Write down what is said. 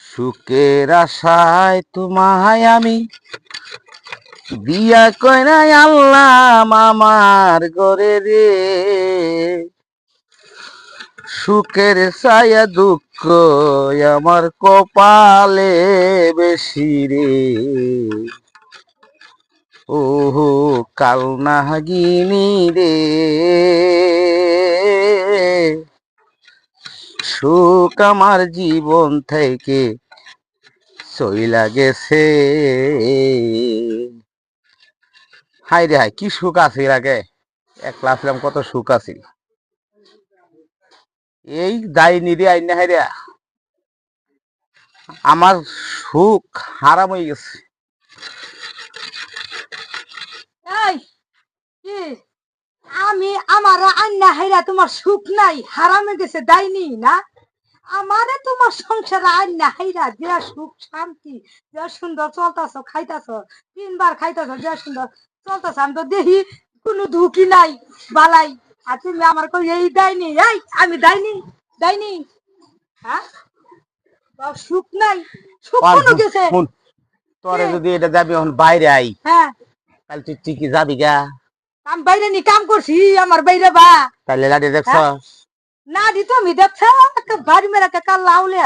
সুখের আশায় তোমায় আমি বিয়া কইরাই আনলাম আমার ঘরে রে, সুখের ছায়া দুঃখ আমার কপালে বেশি রে। ওহো কাল নাগিনী রে, সুখ আমার জীবন থেকে চইলা গেছে। হাই রে হাই, কি সুখ আছিল আগে, একলা ছিলাম, কত সুখ আছিল। এই দায়নি রে আইনা হাই রে, আমার সুখ হারাম হয়ে গেছে। এই কি আমি আমার আন্না হাইরা তোমার সুখ নাই, হারামে গেছে দাইনি না? আমারে তোমার সংসারে আন্না হাইরা যে সুখ শান্তি, যে সুন্দর চলতাছ খাইতাছ, 3 বার খাইতাছ, যে সুন্দর চলতাছ, আমি তো দেখি কোনো দুঃখই নাই বালাই। আর তুমি আমার কই এই দাইনি, এই আমি দাইনি দাইনি, হ্যাঁ? সুখ নাই, সুখ কোনো গেছে। তোরে যদি এটা যাবি এখন বাইরে আই, হ্যাঁ তাহলে তুই ঠিকই যাবি গা। কাম বাইরে নি কাম করছি, আমার বাইরে বা তাহলে লাঠি দেখছ? না দিত আমি দেখছ একটা বাড়ি মেরা কাল লাউলে